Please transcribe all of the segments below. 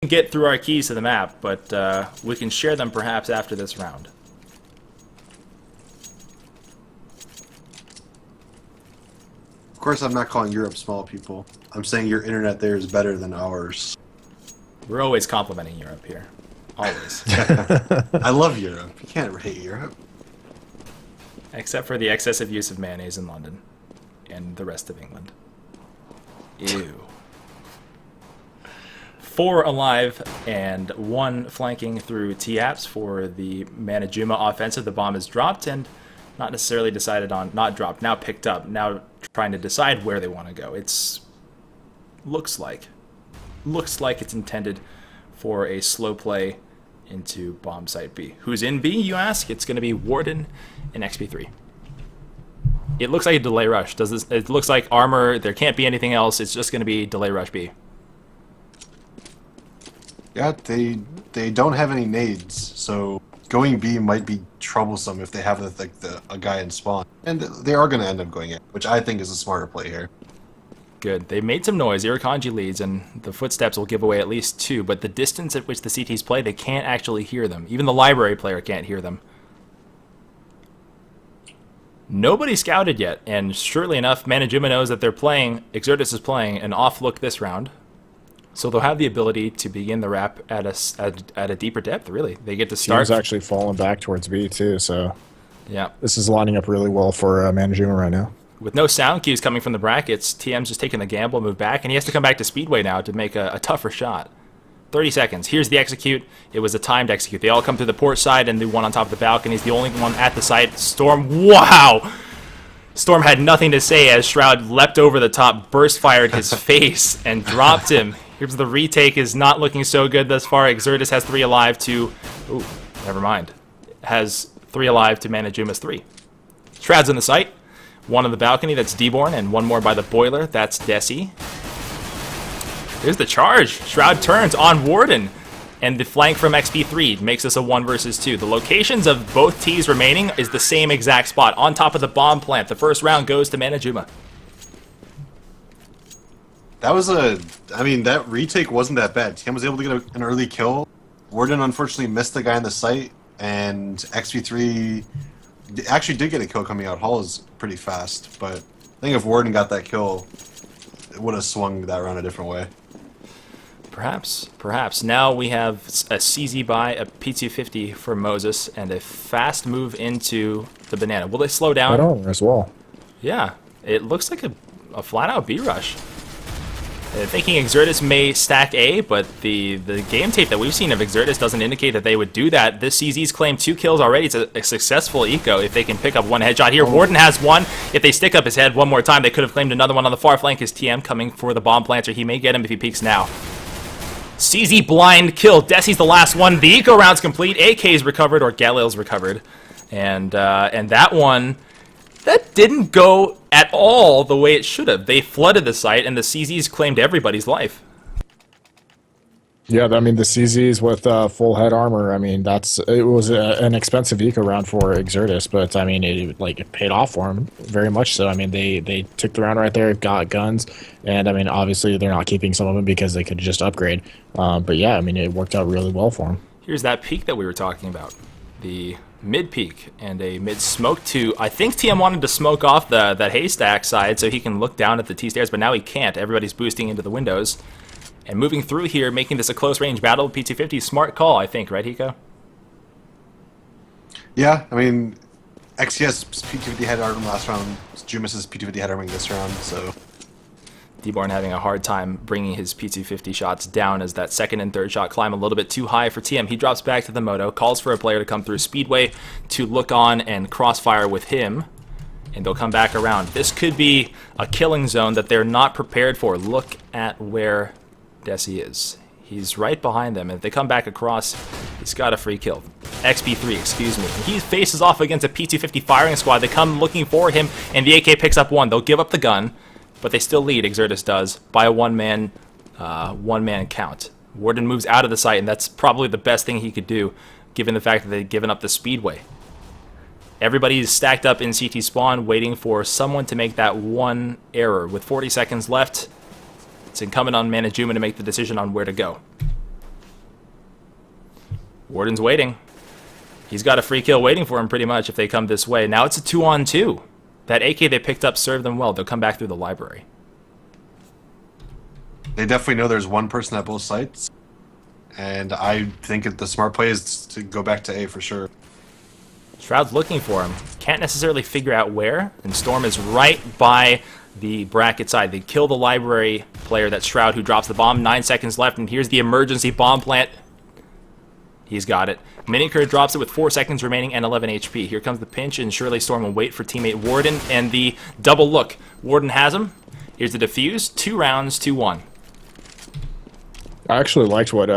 get through our keys to the map, but we can share them perhaps after this round. Of course, I'm not calling Europe small, people. I'm saying your internet there is better than ours. We're always complimenting Europe here. Always. I love Europe. You can't hate Europe. Except for the excessive use of mayonnaise in London and the rest of England. Ew. 4 alive and 1 flanking through T-Apps for the Manajuma offensive. The bomb is dropped and not necessarily decided on, not dropped, now picked up, now trying to decide where they want to go. It's looks like it's intended for a slow play into bomb site B. Who's in B, you ask? It's going to be Warden and XP3. It looks like a delay rush. It looks like armor. There can't be anything else. It's just going to be delay rush B. Yeah, they don't have any nades, so going B might be troublesome if they have a guy in spawn. And they are going to end up going in, which I think is a smarter play here. Good. They made some noise. Irakanji leads, and the footsteps will give away at least 2, but the distance at which the CTs play, they can't actually hear them. Even the library player can't hear them. Nobody scouted yet, and surely enough, Manajuma knows that they're playing, Exertus is playing an off look this round. So they'll have the ability to begin the wrap at a deeper depth, really. They get to start. Team's actually falling back towards B, too, so yeah, this is lining up really well for Manajuma right now. With no sound cues coming from the brackets, TM's just taking the gamble, move back, and he has to come back to Speedway now to make a tougher shot. 30 seconds. Here's the execute. It was a timed execute. They all come through the port side, and the one on top of the balcony is the only one at the site. Storm, wow! Storm had nothing to say as Shroud leapt over the top, burst fired his face, and dropped him. Here's the retake is not looking so good thus far. Exertus has 3 alive to... Ooh, never mind. Has 3 alive to Manajuma's 3. Shroud's in the site. 1 on the balcony, that's Deborn, and 1 more by the boiler, that's Desi. Here's the charge. Shroud turns on Warden, and the flank from XP3 makes this a 1 versus 2. The locations of both T's remaining is the same exact spot, on top of the bomb plant. The first round goes to Manajuma. That was that retake wasn't that bad. TM was able to get an early kill. Warden unfortunately missed the guy in the site, and XP3 actually did get a kill coming out. Hall is pretty fast, but I think if Warden got that kill, it would have swung that round a different way. Perhaps. Now we have a CZ buy, a P250 for Moses, and a fast move into the banana. Will they slow down? Right on as well. Yeah, it looks like a flat-out B rush. Thinking Exertus may stack A, but the game tape that we've seen of Exertus doesn't indicate that they would do that. This CZ's claimed 2 kills already. It's a successful eco if they can pick up 1 headshot here. Warden has 1. If they stick up his head one more time, they could have claimed another one on the far flank. Is TM coming for the bomb planter? He may get him if he peeks now. CZ blind kill. Desi's the last one. The eco round's complete. AK's recovered, or Galil's recovered. And that one... That didn't go at all the way it should have. They flooded the site, and the CZs claimed everybody's life. Yeah, I mean, the CZs with full head armor, I mean, it was an expensive eco round for Exertus, but, I mean, it paid off for them, very much so. I mean, they took the round right there, got guns, and, I mean, obviously they're not keeping some of them because they could just upgrade. But, yeah, I mean, it worked out really well for them. Here's that peak that we were talking about. The mid-peak and a mid-smoke too. I think TM wanted to smoke off that haystack side so he can look down at the T-stairs, but now he can't. Everybody's boosting into the windows. And moving through here, making this a close-range battle, P250, smart call, I think, right, Hiko? Yeah, I mean, XCS P250 had arming last round, Jumis's P250 had arming this round, so... Deborn having a hard time bringing his P250 shots down as that second and third shot climb a little bit too high for TM. He drops back to the moto, calls for a player to come through Speedway to look on and crossfire with him, and they'll come back around. This could be a killing zone that they're not prepared for. Look at where Desi is. He's right behind them, and if they come back across, he's got a free kill. XP3, excuse me. He faces off against a P250 firing squad. They come looking for him, and the AK picks up 1. They'll give up the gun, but they still lead, Exertus does, by a one-man count. Warden moves out of the site, and that's probably the best thing he could do, given the fact that they've given up the Speedway. Everybody's stacked up in CT spawn, waiting for someone to make that one error. With 40 seconds left, it's incumbent on Manajuma to make the decision on where to go. Warden's waiting. He's got a free kill waiting for him pretty much if they come this way. Now it's a 2-on-2. That AK they picked up served them well. They'll come back through the library. They definitely know there's one person at both sites. And I think the smart play is to go back to A for sure. Shroud's looking for him. Can't necessarily figure out where. And Storm is right by the bracket side. They kill the library player, that's Shroud, who drops the bomb. 9 seconds left, and here's the emergency bomb plant. He's got it. Minicur drops it with 4 seconds remaining and 11 HP. Here comes the pinch, and surely Storm will wait for teammate Warden. And the double look. Warden has him. Here's the defuse. 2 rounds, 2-1. I actually liked what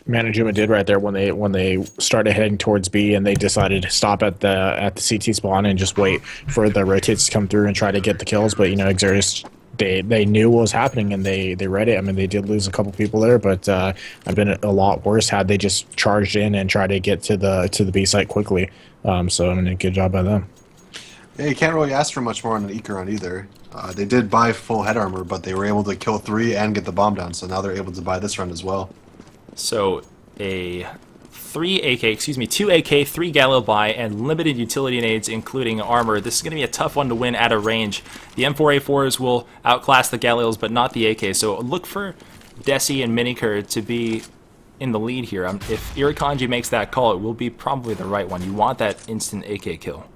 Manajuma did right there when they started heading towards B, and they decided to stop at the CT spawn and just wait for the rotates to come through and try to get the kills. But you know, Exertus, they knew what was happening and they read it. I mean, they did lose a couple people there, but I've been a lot worse had they just charged in and tried to get to the B site quickly. So I mean, a good job by them. Yeah, you can't really ask for much more on an Eco round either. They did buy full head armor, but they were able to kill 3 and get the bomb down, so now they're able to buy this round as well. So a 2 AK, 3 Galil buy, and limited utility nades, including armor. This is going to be a tough one to win at a range. The M4A4s will outclass the Galils, but not the AK. So look for Desi and Minicur to be in the lead here. If Irakanji makes that call, it will be probably the right one. You want that instant AK kill.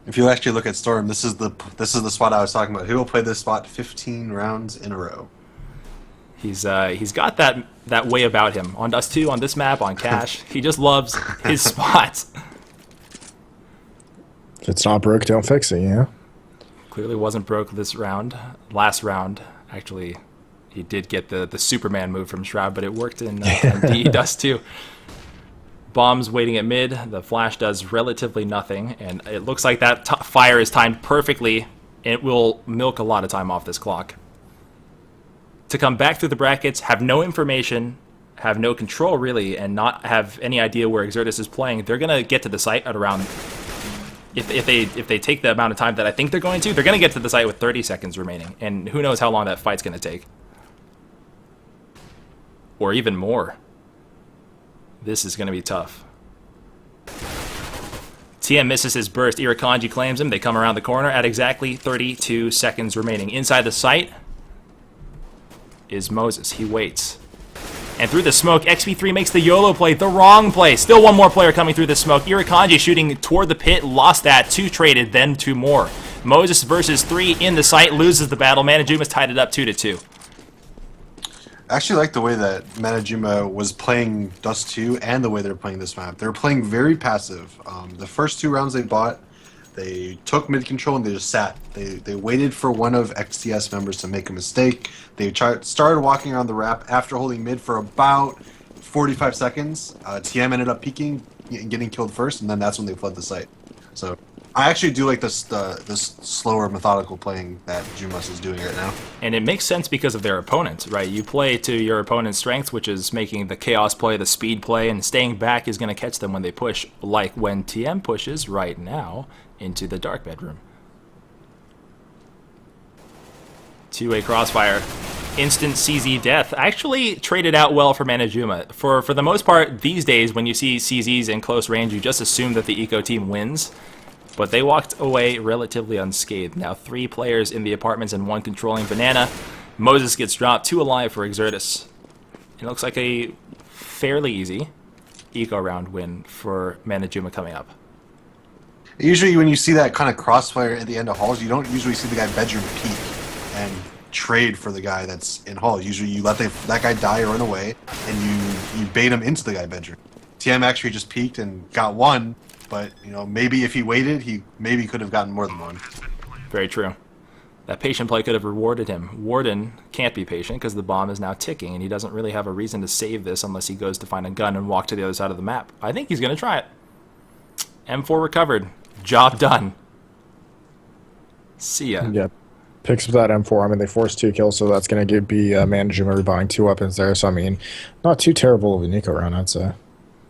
If you actually look at Storm, this is the spot I was talking about. He will play this spot 15 rounds in a row. He's got that way about him. On Dust 2, on this map, on Cash, he just loves his spots. If it's not broke, don't fix it, you know? Clearly wasn't broke this round. Last round, actually, he did get the Superman move from Shroud, but it worked in DE Dust 2. Bombs waiting at mid. The flash does relatively nothing, and it looks like that fire is timed perfectly. It will milk a lot of time off this clock. To come back through the brackets, have no information, have no control really, and not have any idea where Exertus is playing, they're gonna get to the site at around. If they take the amount of time that I think they're going to get to the site with 30 seconds remaining, and who knows how long that fight's gonna take, or even more. This is gonna be tough. TM misses his burst. Irakanji claims him. They come around the corner at exactly 32 seconds remaining. Inside the site is Moses. He waits. And through the smoke, XP3 makes the YOLO play, the wrong play. Still one more player coming through the smoke. Irakanji shooting toward the pit, lost that. 2 traded, then 2 more. Moses versus 3 in the site, loses the battle. Manajuma's tied it up 2-2. I actually like the way that Manajuma was playing Dust 2 and the way they're playing this map. They're playing very passive. The first 2 rounds they bought, they took mid control and they just sat. They waited for one of XTS members to make a mistake. They started walking around the ramp after holding mid for about 45 seconds. TM ended up peeking, getting killed first, and then that's when they fled the site. So I actually do like this slower, methodical playing that Jumas is doing right now. And it makes sense because of their opponent, right? You play to your opponent's strengths, which is making the chaos play, the speed play, and staying back is going to catch them when they push, like when TM pushes right now into the dark bedroom. 2-way crossfire. Instant CZ death. Actually traded out well for Manajuma. For the most part, these days, when you see CZs in close range, you just assume that the Eco team wins. But they walked away relatively unscathed. Now 3 players in the apartments and 1 controlling Banana. Moses gets dropped, 2 alive for Exertus. It looks like a fairly easy Eco round win for Manajuma coming up. Usually when you see that kind of crossfire at the end of halls, you don't usually see the guy bedroom peek and trade for the guy that's in hall. Usually you let that guy die or run away, and you bait him into the guy bedroom. TM actually just peeked and got 1, but you know, maybe if he waited, he maybe could have gotten more than 1. Very true. That patient play could have rewarded him. Warden can't be patient because the bomb is now ticking, and he doesn't really have a reason to save this unless he goes to find a gun and walk to the other side of the map. I think he's going to try it. M4 recovered. Job done. See ya. Yeah. Picks up that M4. I mean, they forced 2 kills, so that's going to be Manajuma rebuying 2 weapons there. So, I mean, not too terrible of a Nico round, I'd say.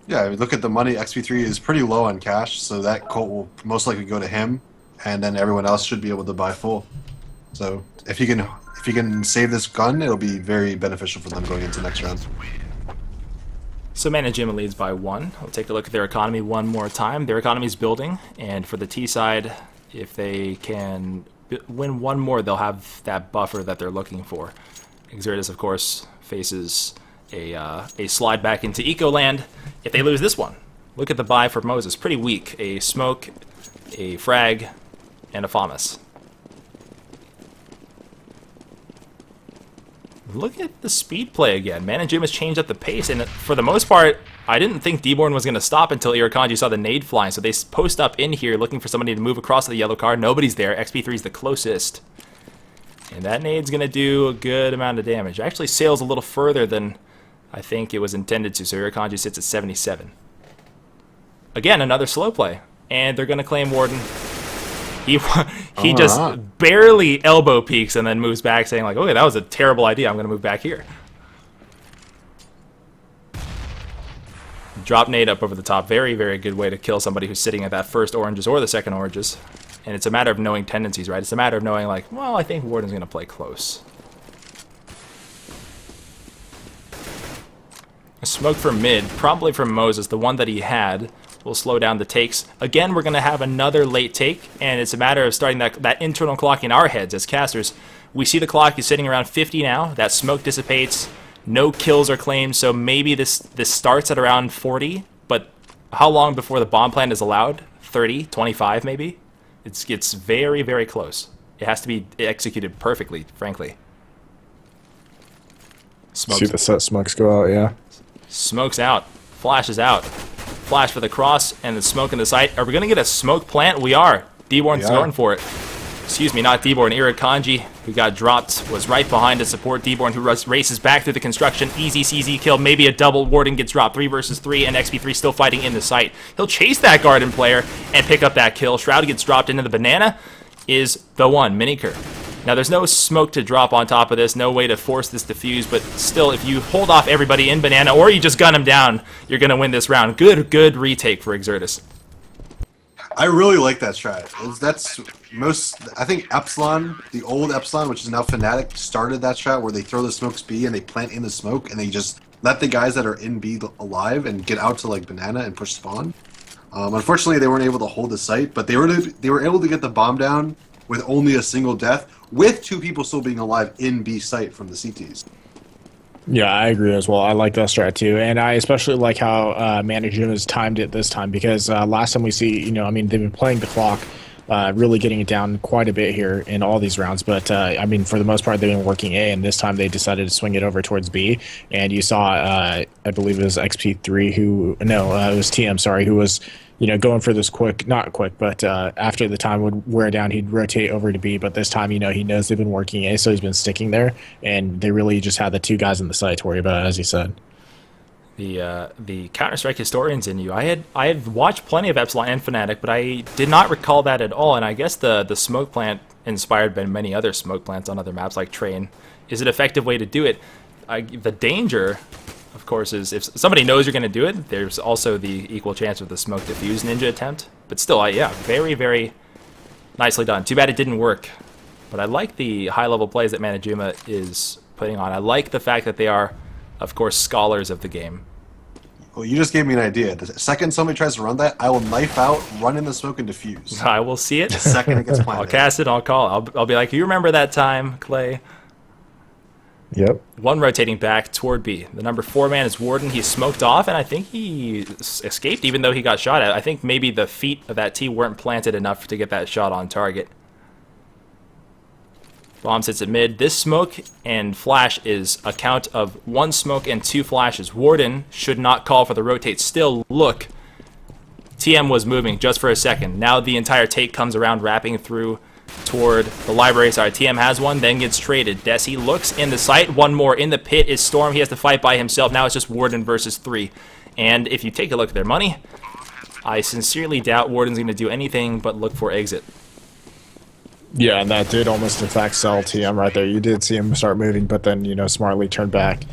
Yeah, I mean, look at the money. XP3 is pretty low on cash, so that Colt will most likely go to him, and then everyone else should be able to buy full. So if you can save this gun, it'll be very beneficial for them going into next round. So Manajuma leads by 1. We'll take a look at their economy one more time. Their economy is building, and for the T side, if they can win one more, they'll have that buffer that they're looking for. Exertus, of course, faces a slide back into Eco Land if they lose this one. Look at the buy for Moses. Pretty weak. A smoke, a frag, and a FAMAS. Look at the speed play again. Manajuma's changed up the pace, and for the most part, I didn't think D-Born was going to stop until Irakanji saw the nade flying, so they post up in here looking for somebody to move across to the yellow card. Nobody's there. XP3 is the closest. And that nade's going to do a good amount of damage. Actually sails a little further than I think it was intended to, so Irakanji sits at 77. Again, another slow play. And they're going to claim Warden. He just barely elbow peeks and then moves back saying like, okay, that was a terrible idea. I'm going to move back here. Drop nade up over the top. Very, very good way to kill somebody who's sitting at that first oranges or the second oranges. And it's a matter of knowing tendencies, right? It's a matter of knowing like, well, I think Warden's going to play close. A smoke from mid, probably from Moses, the one that he had. Will slow down the takes. Again, we're going to have another late take, and it's a matter of starting that internal clock in our heads as casters. We see the clock is sitting around 50 now. That smoke dissipates. No kills are claimed, so maybe this starts at around 40, but how long before the bomb plant is allowed? 30, 25 maybe? It's very, very close. It has to be executed perfectly, frankly. See the set smokes go out, yeah. Smokes out. Flashes out. Flash for the cross and the smoke in the site. Are we going to get a smoke plant? We are. D-Born's going for it. Excuse me, not D-Born. Irakanji, who got dropped, was right behind to support D-Born, who races back through the construction. Easy CZ kill. Maybe a double. Warden gets dropped. 3 versus 3, and XP3 still fighting in the site. He'll chase that Garden player and pick up that kill. Shroud gets dropped into the banana. Is the one. Miniker. Now, there's no smoke to drop on top of this, no way to force this defuse, but still, if you hold off everybody in banana, or you just gun them down, you're going to win this round. Good retake for Exertus. I really like that strat. I think Epsilon, the old Epsilon, which is now Fnatic, started that strat where they throw the smokes B and they plant in the smoke, and they just let the guys that are in B alive and get out to like banana and push spawn. Unfortunately, they weren't able to hold the site, but they were able to get the bomb down with only a single death, with 2 people still being alive in B site from the CTs. Yeah, I agree as well. I like that strat too, and I especially like how Manajuma's timed it this time, because last time we see, I mean, they've been playing the clock, really getting it down quite a bit here in all these rounds, but I mean, for the most part, they've been working A, and this time they decided to swing it over towards B, and you saw, I believe it was XP3 it was TM, sorry, who was going for this not quick, but after the time would wear down, he'd rotate over to B. But this time, he knows they've been working A, so he's been sticking there, and they really just had the 2 guys in the site to worry about, as you said. The Counter-Strike historians in you. I had watched plenty of Epsilon and Fnatic, but I did not recall that at all. And I guess the smoke plant, inspired by many other smoke plants on other maps like Train, is an effective way to do it. The danger, of course, is if somebody knows you're going to do it, there's also the equal chance of the smoke diffuse ninja attempt. But still, yeah, very, very nicely done. Too bad it didn't work. But I like the high-level plays that Manajuma is putting on. I like the fact that they are, of course, scholars of the game. Well, you just gave me an idea. The second somebody tries to run that, I will knife out, run in the smoke, and defuse. I will see it. The second it gets planted. I'll cast it, I'll call. I'll be like, you remember that time, Clay? Yep. 1 rotating back toward B. The number 4 man is Warden. He's smoked off, and I think he escaped even though he got shot at. I think maybe the feet of that T weren't planted enough to get that shot on target. Bomb sits at mid. This smoke and flash is a count of 1 smoke and 2 flashes. Warden should not call for the rotate. Still, look. TM was moving just for a second. Now the entire take comes around, wrapping through toward the library. Sorry, TM has one, then gets traded. Desi looks in the site. 1 more. In the pit is Storm. He has to fight by himself. Now it's just Warden versus 3. And if you take a look at their money, I sincerely doubt Warden's going to do anything but look for exit. Yeah, and that did almost in fact sell TM right there. You did see him start moving, but then, smartly turned back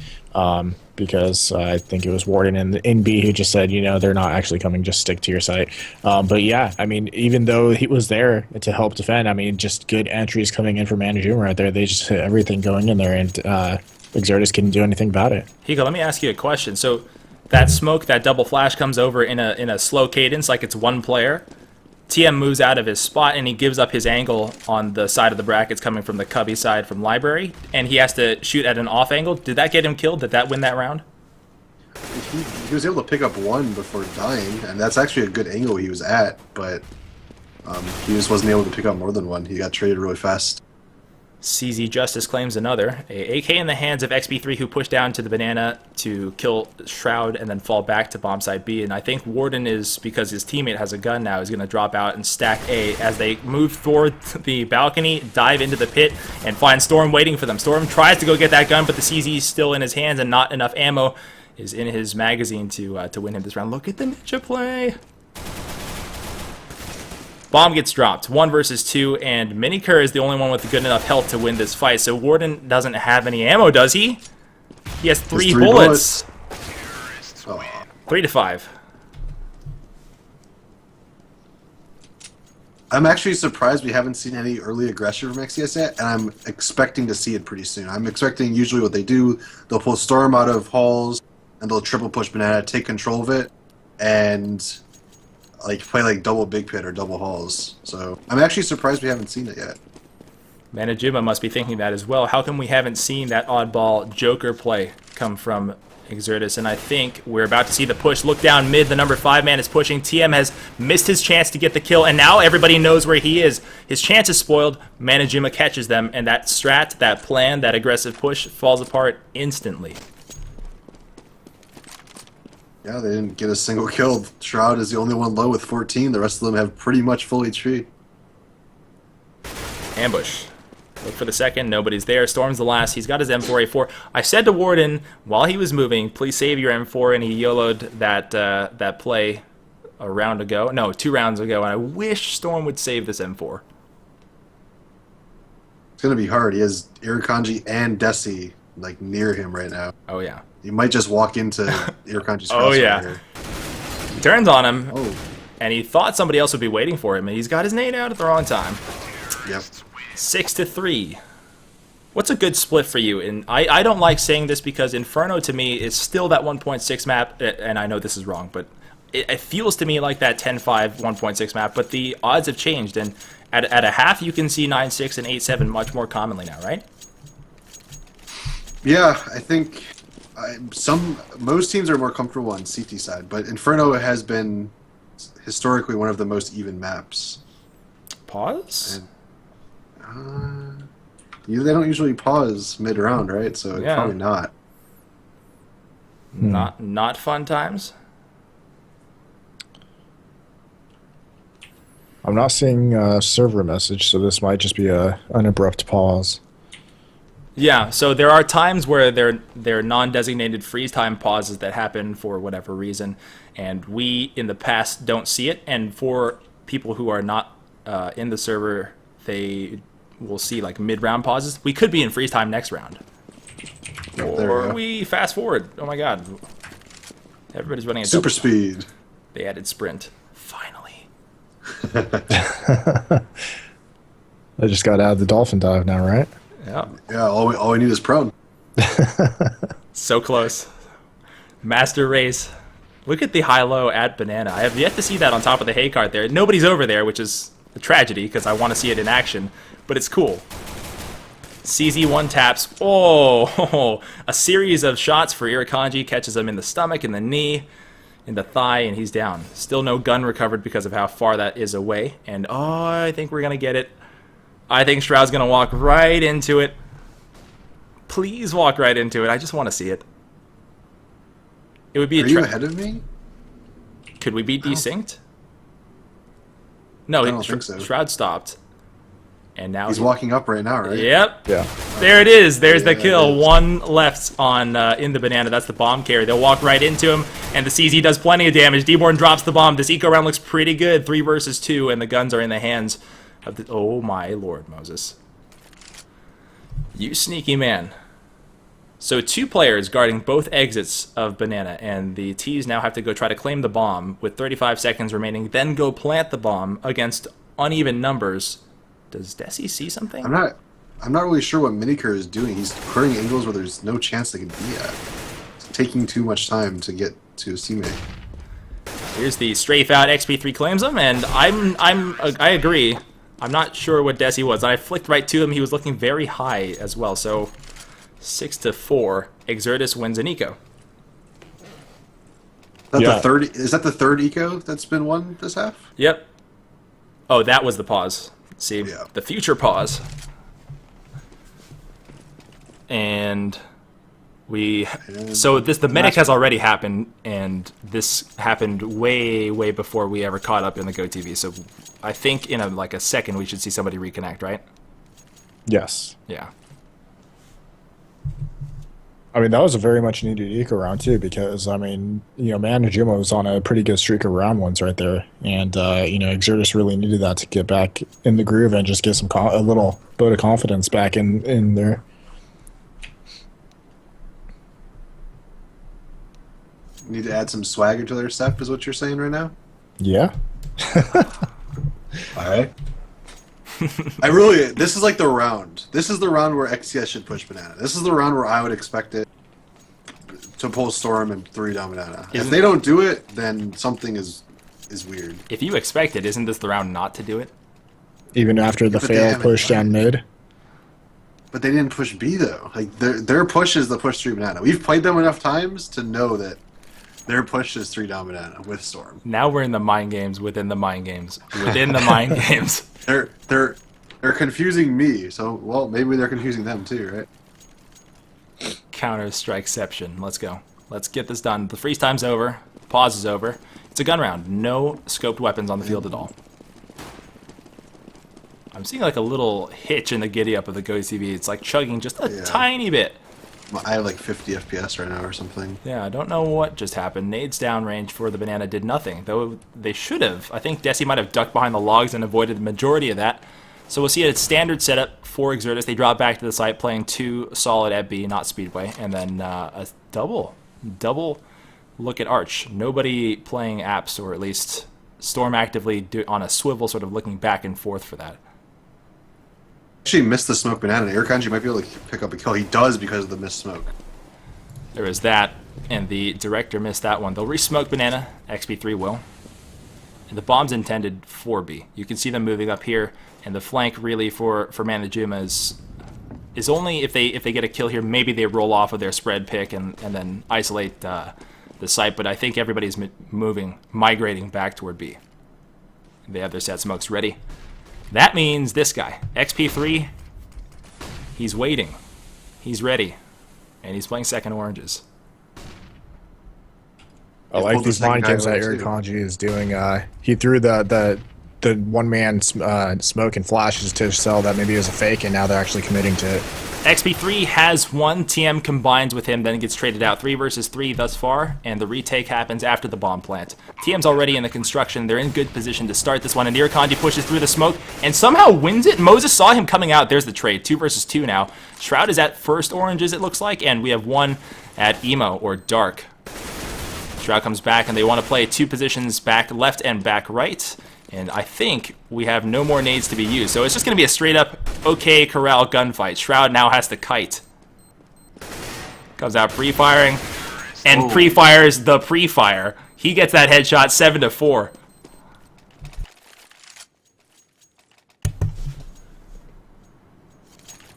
because I think it was Warden and in B who just said, they're not actually coming, just stick to your site. But yeah, I mean, even though he was there to help defend, I mean, just good entries coming in from Manajuma right there. They just hit everything going in there, and Exertus couldn't do anything about it. Higo, let me ask you a question. So That smoke, that double flash comes over in a slow cadence, like it's one player. TM moves out of his spot, and he gives up his angle on the side of the brackets coming from the Cubby side from Library, and he has to shoot at an off angle. Did that get him killed? Did that win that round? He was able to pick up one before dying, and that's actually a good angle he was at, but he just wasn't able to pick up more than one. He got traded really fast. CZ Justice claims another. A AK in the hands of XP3, who pushed down to the banana to kill Shroud and then fall back to bomb side B. And I think Warden is, because his teammate has a gun now, is going to drop out and stack A as they move toward the balcony, dive into the pit, and find Storm waiting for them. Storm tries to go get that gun, but the CZ is still in his hands, and not enough ammo is in his magazine to win him this round. Look at the ninja play. Bomb gets dropped, 1 versus 2, and Minikur is the only one with good enough health to win this fight. So Warden doesn't have any ammo, does he? He has three bullets. Oh. 3 to 5. I'm actually surprised we haven't seen any early aggression from XCS yet, and I'm expecting to see it pretty soon. I'm expecting usually what they do, they'll pull Storm out of halls, and they'll triple push Banana, take control of it, and like play like double big pit or double halls. So I'm actually surprised we haven't seen it yet. Manajuma must be thinking that as well. How come we haven't seen that oddball Joker play come from Exertus? And I think we're about to see the push. Look down mid, the number 5 man is pushing. TM has missed his chance to get the kill, and now everybody knows where he is. His chance is spoiled. Manajuma catches them, and that strat, that plan, that aggressive push falls apart instantly. Yeah, they didn't get a single kill. Shroud is the only one low with 14. The rest of them have pretty much full HP. Ambush. Look for the second. Nobody's there. Storm's the last. He's got his M4A4. I said to Warden while he was moving, please save your M4, and he YOLO'd that play a round ago. No, 2 rounds ago, and I wish Storm would save this M4. It's going to be hard. He has Irakanji and Desi like near him right now. Oh, yeah. He might just walk into Irakanji's house. Oh, yeah. Here. He turns on him, Oh, and he thought somebody else would be waiting for him, and he's got his nade out at the wrong time. yep. 6 to 3. What's a good split for you? And I don't like saying this because Inferno to me is still that 1.6 map, and I know this is wrong, but it feels to me like that 10-5 1.6 map, but the odds have changed, and at a half you can see 9-6 and 8-7 much more commonly now, right? Yeah, I think most teams are more comfortable on CT side, but Inferno has been historically one of the most even maps. Pause? And, they don't usually pause mid-round, right? So Yeah. probably not. Not fun times? I'm not seeing a server message, so this might just be an abrupt pause. Yeah, so there are times where there are non-designated freeze time pauses that happen for whatever reason, and we in the past don't see it, and for people who are not in the server, they will see like mid-round pauses. We could be in freeze time next round. Or we fast forward. Oh my god. Everybody's running at Super double. speed. They added sprint. Finally. I just got out of the dolphin dive now, right? Yeah. Yeah, all we need is prone. So close. Master race. Look at the high-low at Banana. I have yet to see that on top of the hay cart there. Nobody's over there, which is a tragedy because I want to see it in action, but it's cool. CZ1 taps. Oh, a series of shots for Irakanji. Catches him in the stomach, in the knee, in the thigh, and he's down. Still no gun recovered because of how far that is away. And oh, I think we're going to get it. I think Shroud's going to walk right into it. Please walk right into it. I just want to see it. It would be Are you ahead of me? Could we be desynced? No, I don't think so. Shroud stopped. And now He's walking up right now, right? Yep. Yeah. There it is. There's the Yeah, kill. it is. One left on in the banana. That's the bomb carry. They'll walk right into him, and the CZ does plenty of damage. Deborn drops the bomb. This eco round looks pretty good. 3 versus 2, and the guns are in the hands of the... Oh my lord, Moses. You sneaky man. So 2 players guarding both exits of Banana, and the T's now have to go try to claim the bomb with 35 seconds remaining, then go plant the bomb against uneven numbers. Does Desi see something? I'm not really sure what Minikur is doing. He's clearing angles where there's no chance they can be at. It's taking too much time to get to his teammate. Here's the strafe out. XP3 claims him, and I agree. I'm not sure what Desi was. I flicked right to him. He was looking very high as well. So 6-4. Exertus wins an eco. Is that the third eco that's been won this half? Yep. Oh, that was the pause. See, Yeah. the future pause. And the medic has already happened, and this happened way before we ever caught up in the GoTV. So I think in a second we should see somebody reconnect, right? Yes. Yeah. I mean, that was a very much needed eco round too, because I mean, Manajuma was on a pretty good streak of round ones right there, and Exertus really needed that to get back in the groove and just get a little bit of confidence back in there. Need to add some swagger to their step, is what you're saying right now? Yeah. All right. This is like the round. This is the round where XCS should push Banana. This is the round where I would expect it to pull Storm and 3 down Banana. If they don't do it, then something is weird. If you expect it, isn't this the round not to do it? Even after the fail push down mid? But they didn't push B, though. Like, their push is the push 3 Banana. We've played them enough times to know that their push is 3 down Banana with Storm. Now we're in the mind games within the mind games within the mind games. They're confusing me, so, well, maybe they're confusing them too, right? Counter-strikeception. Let's go. Let's get this done. The freeze time's over. Pause is over. It's a gun round. No scoped weapons on the field at all. I'm seeing like a little hitch in the giddy-up of the GoTV. It's like chugging just a tiny bit. I have like 50 FPS right now or something. Yeah, I don't know what just happened. Nades downrange for the Banana did nothing, though they should have. I think Desi might have ducked behind the logs and avoided the majority of that. So we'll see a standard setup for Exertus. They drop back to the site playing 2 solid at B, not Speedway, and then a double look at Arch. Nobody playing apps, or at least Storm actively on a swivel, sort of looking back and forth for that. Actually missed the smoke Banana. Irakanji might be able to pick up a kill. He does because of the missed smoke. There is that, and the director missed that one. They'll re-smoke Banana. XP3 will. And the bomb's intended for B. You can see them moving up here, and the flank really for Manajuma is only if they get a kill here. Maybe they roll off of their spread pick and then isolate the site. But I think everybody's migrating back toward B. They have their set smokes ready. That means this guy, XP3, he's waiting. He's ready. And he's playing second oranges. I like these mind games that Irakanji is doing. He threw the one-man smoke and flashes to sell that maybe it was a fake, and now they're actually committing to it. XP3 has one. TM combines with him, then gets traded out. 3 versus 3 thus far, and the retake happens after the bomb plant. TM's already in the construction. They're in good position to start this one, and Irakanji pushes through the smoke and somehow wins it. Moses saw him coming out. There's the trade. 2 versus 2 now. Shroud is at first oranges, it looks like, and we have 1 at emo, or dark. Shroud comes back, and they want to play 2 positions back left and back right. And I think we have no more nades to be used. So it's just going to be a straight-up OK Corral gunfight. Shroud now has to kite. Comes out pre-firing. And pre-fires the pre-fire. He gets that headshot 7-4.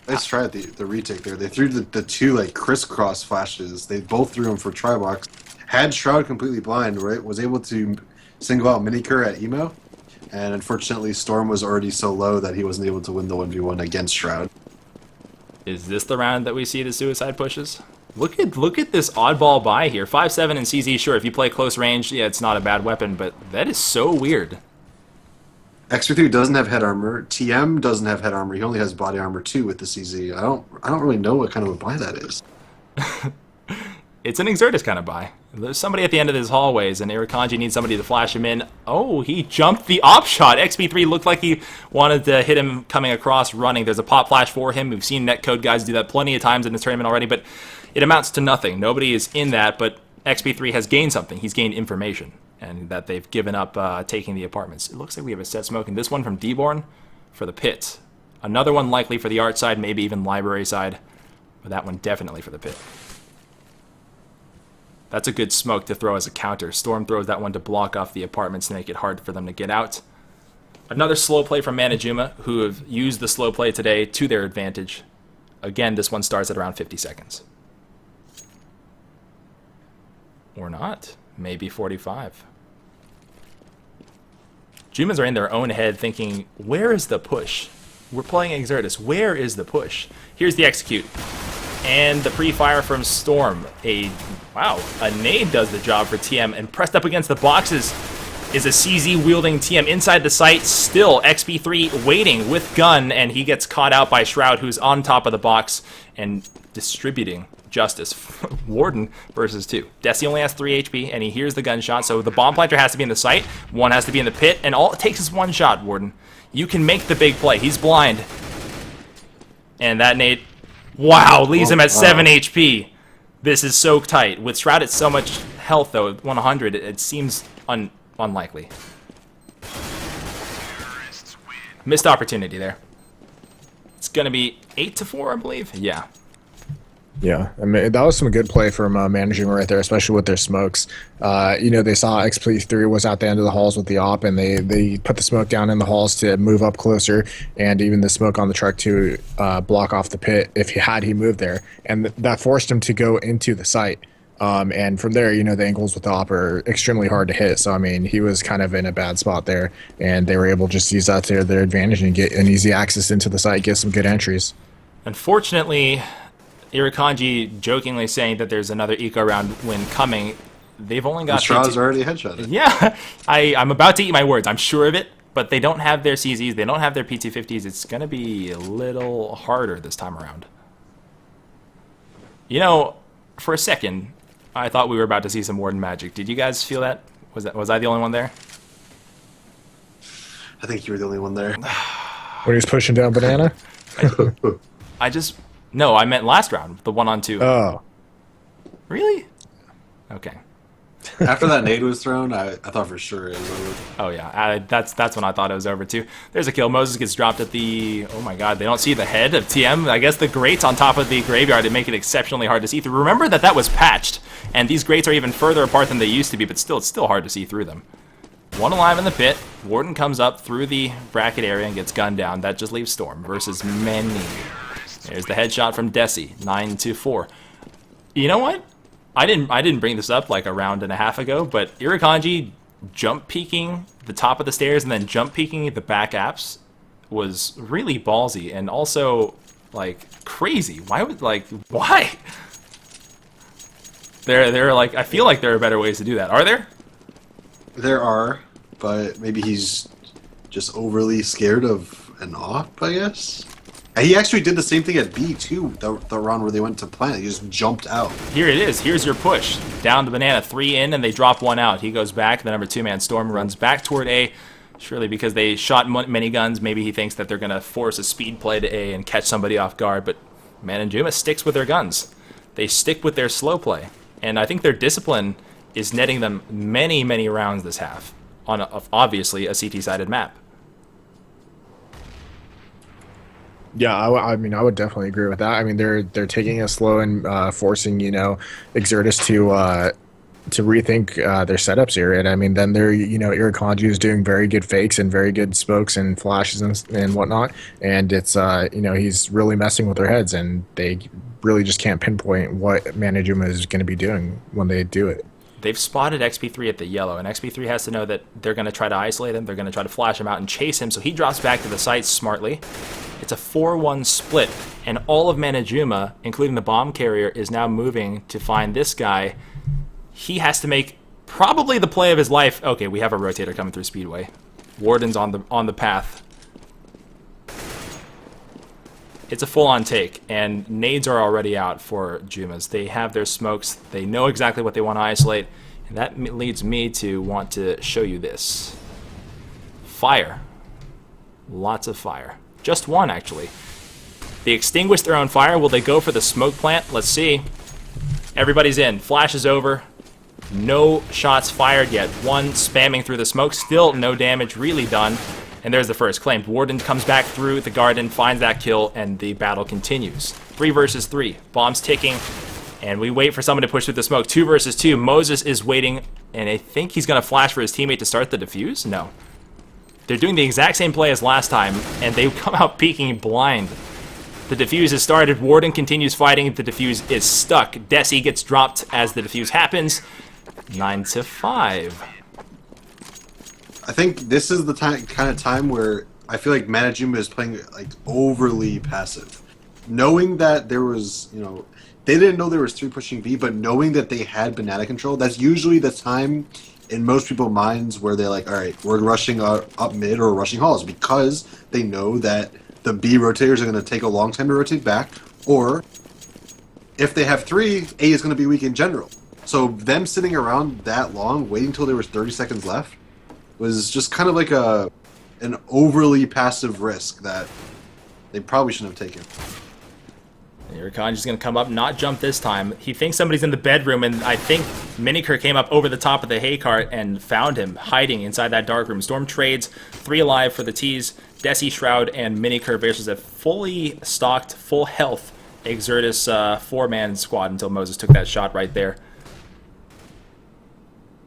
Let's try the retake there. They threw the 2 like crisscross flashes. They both threw them for Tribox. Had Shroud completely blind, right? Was able to single out Minicur at emo. And unfortunately, Storm was already so low that he wasn't able to win the 1v1 against Shroud. Is this the round that we see the suicide pushes? Look at this oddball buy here. 5-7 and CZ, sure, if you play close range, yeah, it's not a bad weapon, but that is so weird. X3 doesn't have head armor. TM doesn't have head armor. He only has body armor 2 with the CZ. I don't really know what kind of a buy that is. It's an Exertus kind of buy. There's somebody at the end of his hallways, and Irakanji needs somebody to flash him in. Oh, he jumped the op shot. XP3 looked like he wanted to hit him coming across running. There's a pop flash for him. We've seen netcode guys do that plenty of times in this tournament already, but it amounts to nothing. Nobody is in that, but XP3 has gained something. He's gained information, and that they've given up taking the apartments. It looks like we have a set smoke, and this one from Deborn for the pit. Another one likely for the art side, maybe even library side, but that one definitely for the pit. That's a good smoke to throw as a counter. Storm throws that one to block off the apartments to make it hard for them to get out. Another slow play from Manajuma, who have used the slow play today to their advantage. Again, this one starts at around 50 seconds. Or not. Maybe 45. Jumas are in their own head thinking, where is the push? We're playing Exertus. Where is the push? Here's the execute. And the pre-fire from Storm. A nade does the job for TM, and pressed up against the boxes is a CZ wielding TM inside the site. Still, XP3 waiting with gun, and he gets caught out by Shroud, who's on top of the box and distributing justice. Warden versus 2. Desi only has 3 HP, and he hears the gunshot, so the bomb planter has to be in the site, one has to be in the pit, and all it takes is one shot, Warden. You can make the big play. He's blind. And that nade, wow, leaves him at 7 HP. This is so tight. With Shroud at so much health, though, 100, it seems unlikely. Missed opportunity there. It's going to be 8-4, I believe. Yeah. Yeah, I mean, that was some good play from Manajuma right there, especially with their smokes. You know, they saw XP3 was at the end of the halls with the op, and they put the smoke down in the halls to move up closer, and even the smoke on the truck to block off the pit if he moved there. And that forced him to go into the site. And from there, you know, the angles with the op are extremely hard to hit. So, I mean, he was kind of in a bad spot there, and they were able to just use that to their advantage and get an easy access into the site, get some good entries. Unfortunately, Irakanji jokingly saying that there's another eco round when coming. They've only got... Straw's already headshotted. Yeah, I'm about to eat my words. I'm sure of it. But they don't have their CZs. They don't have their PT50s. It's going to be a little harder this time around. You know, for a second, I thought we were about to see some Warden magic. Did you guys feel that? Was I the only one there? I think you were the only one there. When he was pushing down Banana? No, I meant last round, the 1-on-2. Oh. Really? Okay. After that nade was thrown, I thought for sure it was over. Oh yeah, that's when I thought it was over too. There's a kill. Moses gets dropped at the... Oh my god, they don't see the head of TM. I guess the grates on top of the graveyard to make it exceptionally hard to see through. Remember that was patched, and these grates are even further apart than they used to be, but still, it's still hard to see through them. One alive in the pit. Warden comes up through the bracket area and gets gunned down. That just leaves Storm versus many. There's the headshot from Desi, 9-4. You know what? I didn't bring this up like a round and a half ago, but Irakanji jump peeking the top of the stairs and then jump peeking the back apps was really ballsy and also like crazy. Why? They're like, I feel like there are better ways to do that. Are there? There are, but maybe he's just overly scared of an op, I guess. He actually did the same thing at B too, the run where they went to plant. He just jumped out. Here it is. Here's your push. Down to Banana, 3 in, and they drop 1 out. He goes back. The number 2-man Storm runs back toward A. Surely because they shot many guns, maybe he thinks that they're going to force a speed play to A and catch somebody off guard. But Manajuma sticks with their guns. They stick with their slow play. And I think their discipline is netting them many, many rounds this half on obviously a CT-sided map. Yeah, I mean, I would definitely agree with that. I mean, they're taking it slow and forcing, you know, Exertus to rethink their setups here. And I mean, then they're, you know, Irakanji is doing very good fakes and very good smokes and flashes and whatnot. And it's, you know, he's really messing with their heads, and they really just can't pinpoint what Manajuma is going to be doing when they do it. They've spotted XP3 at the yellow, and XP3 has to know that they're going to try to isolate him. They're going to try to flash him out and chase him, so he drops back to the site smartly. It's a 4-1 split, and all of Manajuma, including the bomb carrier, is now moving to find this guy. He has to make probably the play of his life. Okay, we have a rotator coming through Speedway. Warden's on the path. It's a full-on take, and nades are already out for Jumas. They have their smokes. They know exactly what they want to isolate, and that leads me to want to show you this. Fire. Lots of fire. Just one, actually. They extinguish their own fire. Will they go for the smoke plant? Let's see. Everybody's in. Flash is over. No shots fired yet. One spamming through the smoke. Still no damage really done. And there's the first claimed. Warden comes back through the garden, finds that kill, and the battle continues. 3 versus 3. Bombs ticking. And we wait for someone to push through the smoke. 2 versus 2. Moses is waiting, and I think he's going to flash for his teammate to start the defuse? No. They're doing the exact same play as last time, and they come out peeking blind. The defuse is started. Warden continues fighting. The defuse is stuck. Desi gets dropped as the defuse happens. 9-5. I think this is the kind of time where I feel like Manajuma is playing like overly passive. Knowing that there was, they didn't know there was 3 pushing B, but knowing that they had banana control, that's usually the time in most people's minds where they're like, all right, we're rushing up mid or rushing halls, because they know that the B rotators are going to take a long time to rotate back, or if they have 3, A is going to be weak in general. So them sitting around that long, waiting until there was 30 seconds left, was just kind of like an overly passive risk that they probably shouldn't have taken. Here, Kanji's going to come up, not jump this time. He thinks somebody's in the bedroom, and I think Miniker came up over the top of the hay cart and found him hiding inside that dark room. Storm trades, 3 alive for the T's. Desi, Shroud, and Miniker versus a fully stocked, full health Exertus 4-man squad until Moses took that shot right there.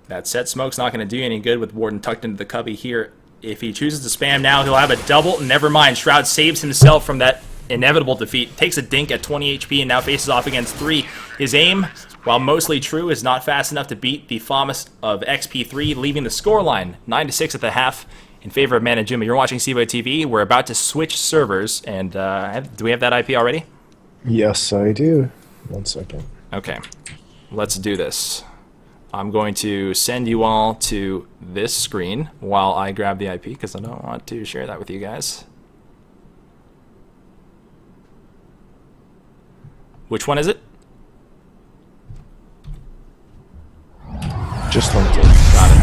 That set smoke's not going to do you any good with Warden tucked into the cubby here. If he chooses to spam now, he'll have a double. Never mind. Shroud saves himself from that inevitable defeat. Takes a dink at 20 HP and now faces off against 3. His aim, while mostly true, is not fast enough to beat the FAMAS of XP3, leaving the scoreline 9-6 at the half in favor of Manajuma. You're watching CEVO TV. We're about to switch servers, and do we have that IP already? Yes, I do. 1 second. Okay, let's do this. I'm going to send you all to this screen while I grab the IP, because I don't want to share that with you guys. Which one is it? Just linked it. Got it.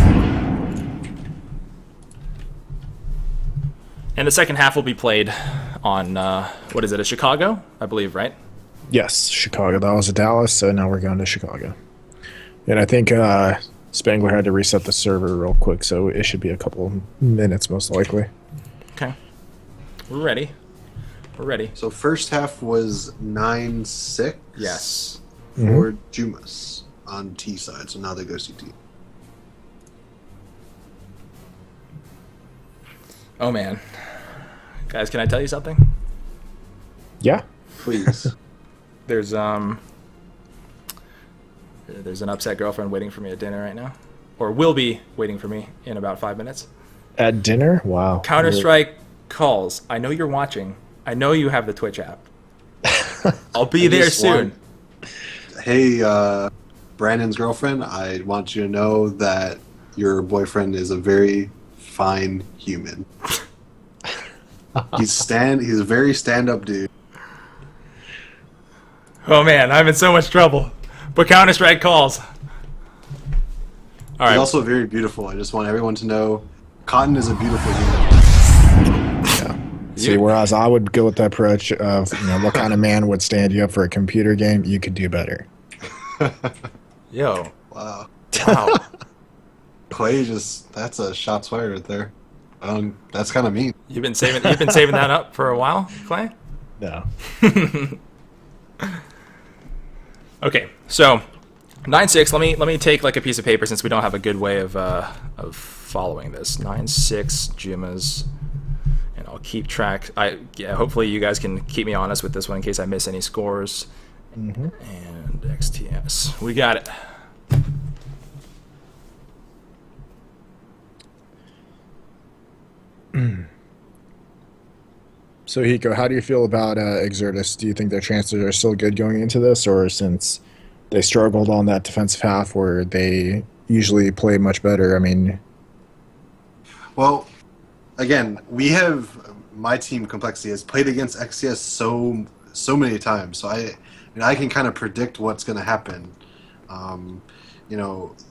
And the second half will be played on, what is it, a Chicago? I believe, right? Yes, Chicago. That was a Dallas, so now we're going to Chicago. And I think Spangler had to reset the server real quick, so it should be a couple minutes most likely. Okay. We're ready. We're ready. So first half was 9-6. Yes. For Jumas on T side, so now they go CT. Oh man. Guys, can I tell you something? Yeah. Please. There's an upset girlfriend waiting for me at dinner right now. Or will be waiting for me in about 5 minutes. At dinner? Wow. Counter-Strike calls. I know you're watching. I know you have the Twitch app. I'll be there soon. Hey, Brandon's girlfriend, I want you to know that your boyfriend is a very fine human. He's a very stand-up dude. Oh man, I'm in so much trouble. But Counter-Strike calls. All right. He's also very beautiful. I just want everyone to know Cotton is a beautiful human. Yeah. See, whereas I would go with the approach of, what kind of man would stand you up for a computer game, you could do better. Yo. Wow. Wow. Clay that's a shots fired right there. That's kind of mean. You've been saving that up for a while, Clay? No. Okay, so 9-6. Let me take like a piece of paper since we don't have a good way of following this. 9-6 Jumas, and I'll keep track. Hopefully you guys can keep me honest with this one in case I miss any scores. And XTS, we got it. So, Hiko, how do you feel about Exertus? Do you think their chances are still good going into this, or since they struggled on that defensive half where they usually play much better? I mean... Well, again, my team Complexity has played against XCS so many times, so I can kind of predict what's going to happen.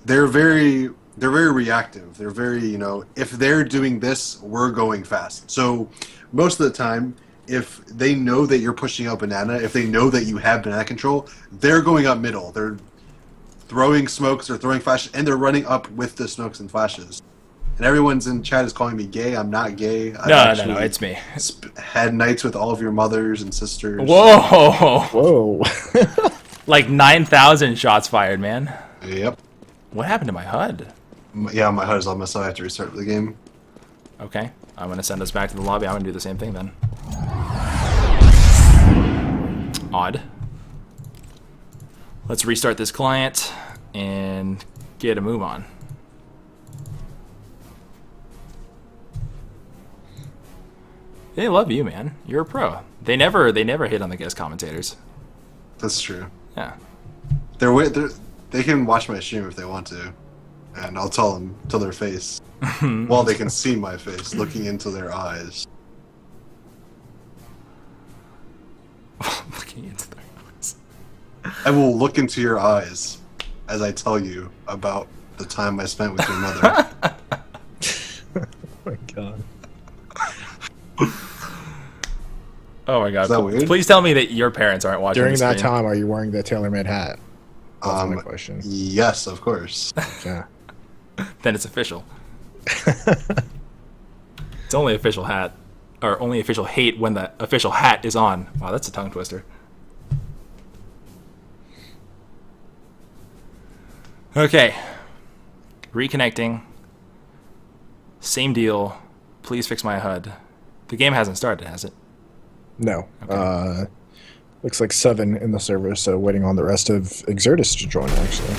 They're very reactive. They're very, if they're doing this, we're going fast. So most of the time, if they know that you're pushing out banana, if they know that you have banana control, they're going up middle. They're throwing smokes, they're throwing flashes, and they're running up with the smokes and flashes. And everyone's in chat is calling me gay. I'm not gay. No, it's me. Had nights with all of your mothers and sisters. Whoa! Whoa. Like 9,000 shots fired, man. Yep. What happened to my HUD? Yeah, my HUD is on myself. I have to restart the game. Okay, I'm gonna send us back to the lobby. I'm gonna do the same thing then. Odd. Let's restart this client and get a move on. They love you, man. You're a pro. They never hit on the guest commentators. That's true. Yeah. They can watch my stream if they want to, and I'll tell them to their face. While they can see my face, looking into their eyes. Looking into their eyes. I will look into your eyes as I tell you about the time I spent with your mother. Oh my god. Oh my god. Is that weird? Please tell me that your parents aren't watching During the that stream. time, are you wearing the tailor-made hat? That's my question. Yes, of course. Yeah. Then it's official. It's only official hat, or only official hate when the official hat is on. Wow, that's a tongue twister. Okay. Reconnecting. Same deal. Please fix my HUD. The game hasn't started, has it? No. Okay. Looks like 7 in the server, so waiting on the rest of Exertus to join, actually.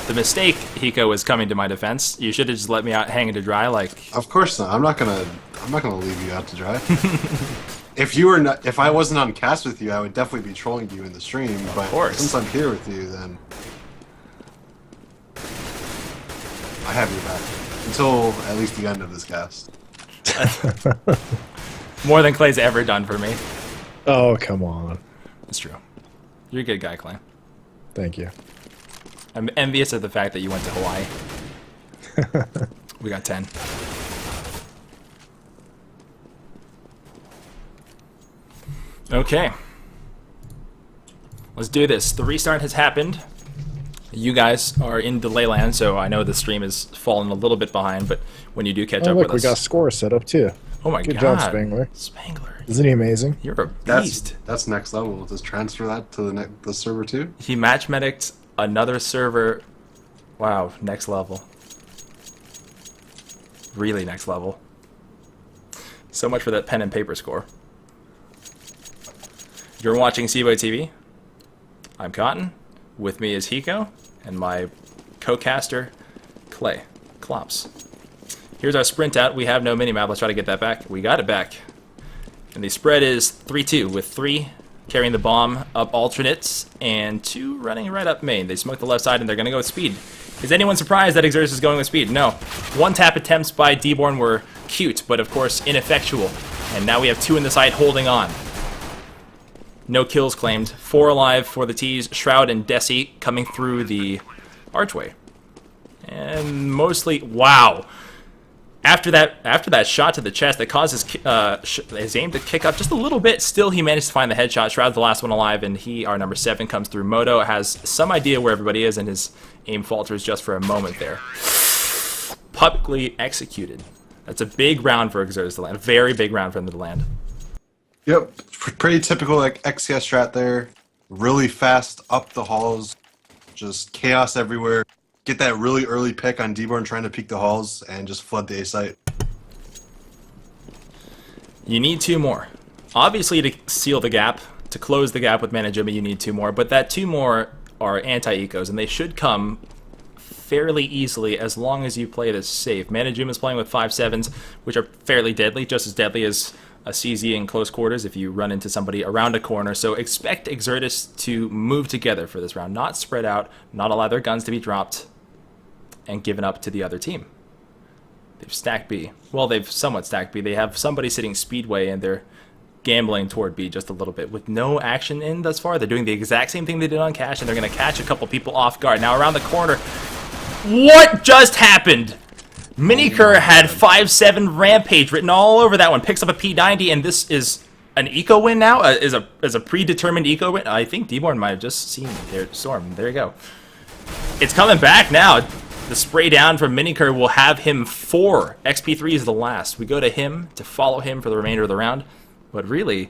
The mistake, Hiko, was coming to my defense. You should have just let me out hanging to dry, like... Of course not. I'm not gonna leave you out to dry. If I wasn't on cast with you, I would definitely be trolling you in the stream. But Of course. since I'm here with you, then I have your back until at least the end of this cast. More than Clay's ever done for me. Oh, come on. It's true. You're a good guy, Clay. Thank you. I'm envious of the fact that you went to Hawaii. We got 10. Okay. Let's do this. The restart has happened. You guys are in delay land, so I know the stream is fallen a little bit behind, but when you do catch Oh, up look, with we us... got score set up, too. Oh my Good god. job, Spangler. Spangler. Isn't he amazing? You're a That's beast. that's next level. Just transfer that to the server too. He match medicked another server. Wow, next level. Really next level. So much for that pen and paper score. You're watching CEVO TV. I'm Cotton. With me is Hiko and my co-caster, Clay. Klops. Here's our sprint out. We have no minimap. Let's try to get that back. We got it back. And the spread is 3-2 with 3 carrying the bomb up alternates and 2 running right up main. They smoke the left side and they're going to go with speed. Is anyone surprised that Exertus is going with speed? No. 1-tap attempts by Deborn were cute, but of course ineffectual. And now we have 2 in the side holding on. No kills claimed. 4 alive for the T's. Shroud and Desi coming through the archway. And mostly... Wow. After that shot to the chest that caused his aim to kick up just a little bit, still he managed to find the headshot. Shroud's the last one alive, and our number 7 comes through. Moto has some idea where everybody is, and his aim falters just for a moment there. Publicly executed. That's a big round for Exertus to land. A very big round for them to land. Yep, pretty typical like XCS strat there. Really fast up the halls, just chaos everywhere. Get that really early pick on Deborn trying to peek the halls and just flood the A site. You need 2 more. Obviously, to seal the gap, to close the gap with Manajuma, you need 2 more. But that 2 more are anti-ecos, and they should come fairly easily as long as you play this safe. Manajuma's playing with 5-7s, which are fairly deadly, just as deadly as a CZ in close quarters if you run into somebody around a corner. So expect Exertus to move together for this round, not spread out, not allow their guns to be dropped and given up to the other team. They've stacked B. Well, they've somewhat stacked B. They have somebody sitting Speedway, and they're gambling toward B just a little bit. With no action in thus far, they're doing the exact same thing they did on Cash, and they're going to catch a couple people off guard. Now around the corner, what just happened? Minikur had 5-7 Rampage written all over that one. Picks up a P90, and this is an eco win now? Is a predetermined eco win? I think Deborn might have just seen their Storm. There you go. It's coming back now. The spray down from Miniker will have him 4. XP3 is the last. We go to him to follow him for the remainder of the round. But really,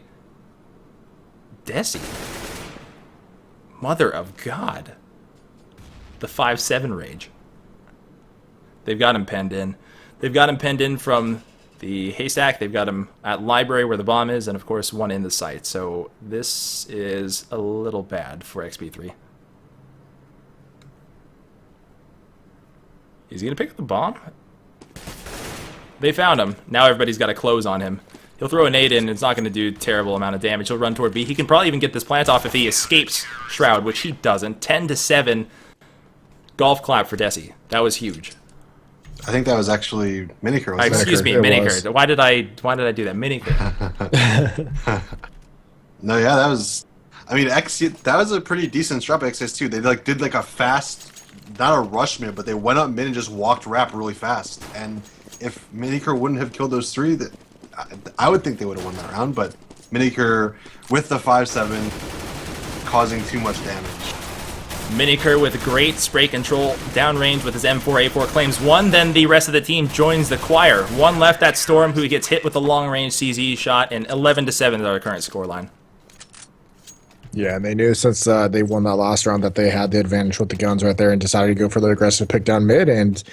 Desi. Mother of God. The 5-7 rage. They've got him penned in. They've got him penned in from the haystack. They've got him at library where the bomb is, and of course one in the site. So this is a little bad for XP3. Is he going to pick up the bomb? They found him. Now everybody's got to close on him. He'll throw a nade in. It's not going to do a terrible amount of damage. He'll run toward B. He can probably even get this plant off if he escapes Shroud, which he doesn't. 10-7. Golf clap for Desi. That was huge. I think that was actually Miniker. Excuse me, Miniker. Why did I do that? Miniker. No, yeah, that was... I mean, that was a pretty decent drop by XS2. They did a fast... Not a rush mid, but they went up mid and just walked rap really fast. And if Miniker wouldn't have killed those 3, I would think they would have won that round. But Miniker with the 5-7 causing too much damage. Miniker with great spray control, downrange with his M4A4 claims 1, then the rest of the team joins the choir. 1 left at Storm, who gets hit with a long-range CZ shot, and 11-7 is our current scoreline. Yeah, and they knew since they won that last round that they had the advantage with the guns right there and decided to go for the aggressive pick down mid and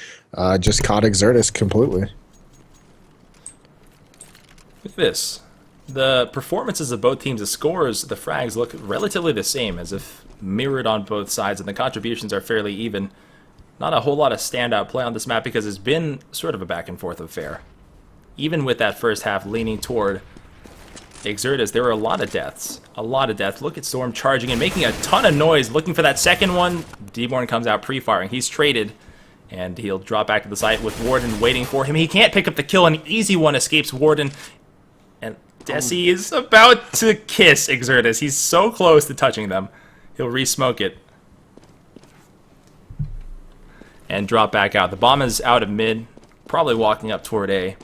just caught Exertus completely. Look at this. The performances of both teams, the scores, the frags look relatively the same, as if mirrored on both sides, and the contributions are fairly even. Not a whole lot of standout play on this map because it's been sort of a back and forth affair. Even with that first half leaning toward Exertus, there were a lot of deaths. A lot of deaths. Look at Storm charging and making a ton of noise, looking for that second one. D-Born comes out pre-firing. He's traded, and he'll drop back to the site with Warden waiting for him. He can't pick up the kill. An easy one escapes Warden. And Desi is about to kiss Exertus. He's so close to touching them. He'll re-smoke it. And drop back out. The bomb is out of mid, probably walking up toward A.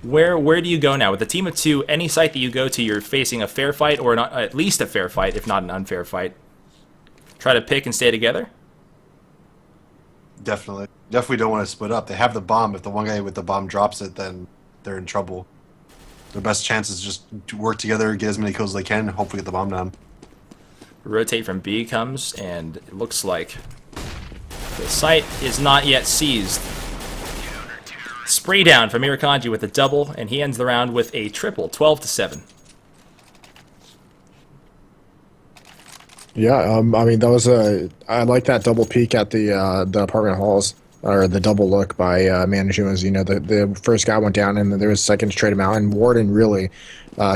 Where do you go now? With a team of 2, any site that you go to, you're facing a fair fight, or at least a fair fight, if not an unfair fight. Try to pick and stay together? Definitely. Definitely don't want to split up. They have the bomb. If the one guy with the bomb drops it, then they're in trouble. Their best chance is just to work together, get as many kills as they can, and hopefully get the bomb down. Rotate from B comes, and it looks like the site is not yet seized. Spray down from Irakanji with a double, and he ends the round with a triple, 12-7. Yeah, I mean, that was I like that double peek at the apartment halls, or the double look by Manajuma. As you know, the first guy went down, and then there was a second to trade him out, and Warden really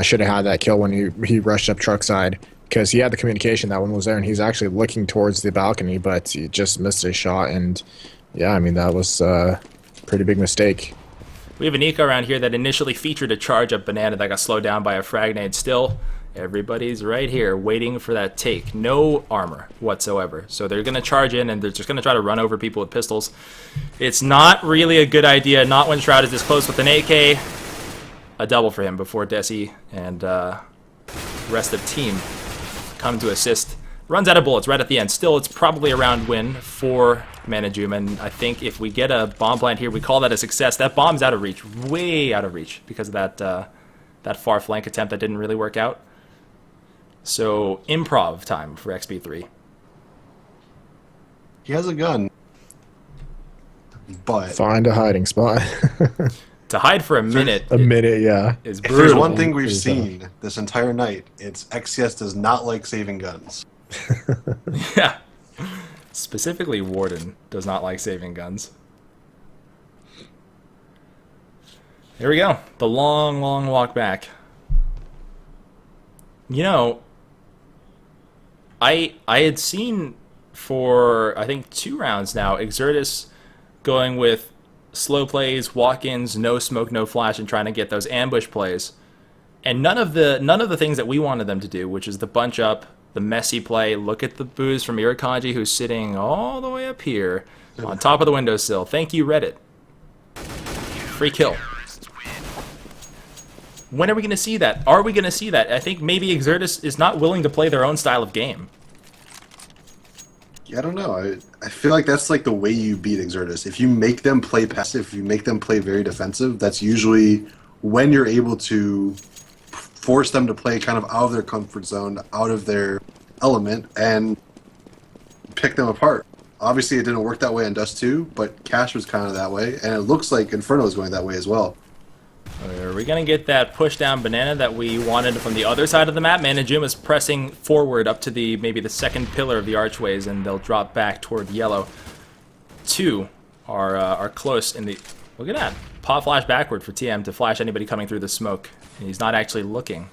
should have had that kill when he rushed up truck side, because he had the communication that one was there, and he's actually looking towards the balcony, but he just missed his shot, and yeah, I mean, that was pretty big mistake. We have an eco around here that initially featured a charge up banana that got slowed down by a frag nade. Still, everybody's right here waiting for that take. No armor whatsoever. So they're going to charge in, and they're just going to try to run over people with pistols. It's not really a good idea, not when Shroud is this close with an AK. A double for him before Desi and the rest of team come to assist. Runs out of bullets right at the end. Still, it's probably a round win for Manajuma, and I think if we get a bomb plant here, we call that a success. That bomb's out of reach, way out of reach, because of that far flank attempt that didn't really work out. So, improv time for XP3. He has a gun, but Find a hiding spot. To hide for a minute, Yeah. is if brutal. there's one thing we've seen this entire night, it's XCS does not like saving guns. Yeah. Specifically, Warden does not like saving guns. Here we go. The long, long walk back. You know, I had seen for, I think, 2 rounds now, Exertus going with slow plays, walk-ins, no smoke, no flash, and trying to get those ambush plays. And none of the things that we wanted them to do, which is the bunch up, the messy play. Look at the booze from Irakanji, who's sitting all the way up here on top of the windowsill. Thank you, Reddit. Free kill. When are we going to see that? Are we going to see that? I think maybe Exertus is not willing to play their own style of game. I don't know. I feel like that's like the way you beat Exertus. If you make them play passive, if you make them play very defensive, that's usually when you're able to force them to play kind of out of their comfort zone, out of their element, and pick them apart. Obviously, it didn't work that way in Dust 2, but Cash was kind of that way, and it looks like Inferno is going that way as well. Are we going to get that push down banana that we wanted from the other side of the map? Manajuma is pressing forward up to maybe the second pillar of the archways, and they'll drop back toward yellow. Two are close in the... Look at that. Pop flash backward for TM to flash anybody coming through the smoke. And he's not actually looking.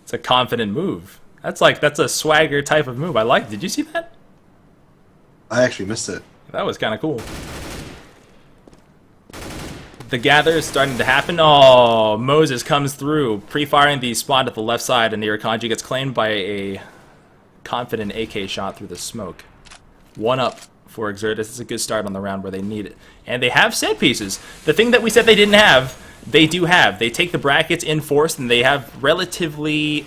It's a confident move. That's a swagger type of move. I like it. Did you see that? I actually missed it. That was kind of cool. The gather is starting to happen. Oh, Moses comes through, pre-firing the spot at the left side, and the Irakanji gets claimed by a confident AK shot through the smoke. 1 up for Exertus. This is a good start on the round where they need it. And they have set pieces. The thing that we said they didn't have, they do have. They take the brackets in force, and they have relatively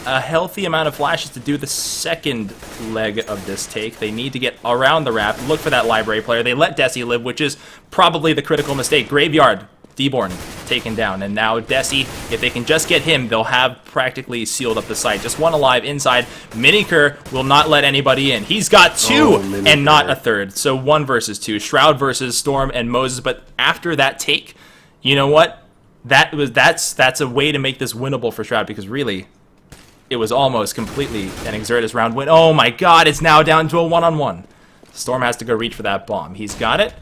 a healthy amount of flashes to do the second leg of this take. They need to get around the wrap, look for that library player. They let Desi live, which is probably the critical mistake. Graveyard, Deborn taken down, and now Desi, if they can just get him, they'll have practically sealed up the site. Just one alive inside. Miniker will not let anybody in. He's got 2 and not a third. So 1 versus 2. Shroud versus Storm and Moses, but after that take, you know what? That's a way to make this winnable for Shroud, because really, it was almost completely an Exertus round win. Oh my god, it's now down to a 1-on-1. Storm has to go reach for that bomb. He's got it.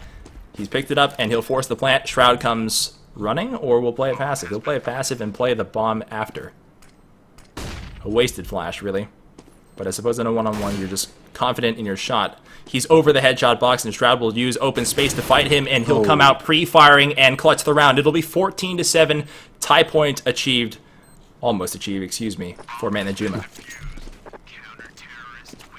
He's picked it up, and he'll force the plant. Shroud comes running, or will play it passive. He'll play it passive and play the bomb after. A wasted flash, really. But I suppose in a 1-on-1, you're just confident in your shot. He's over the headshot box, and Shroud will use open space to fight him, and he'll come out pre-firing and clutch the round. It'll be 14-7. Tie point achieved. Almost achieved, excuse me, for Manajuma.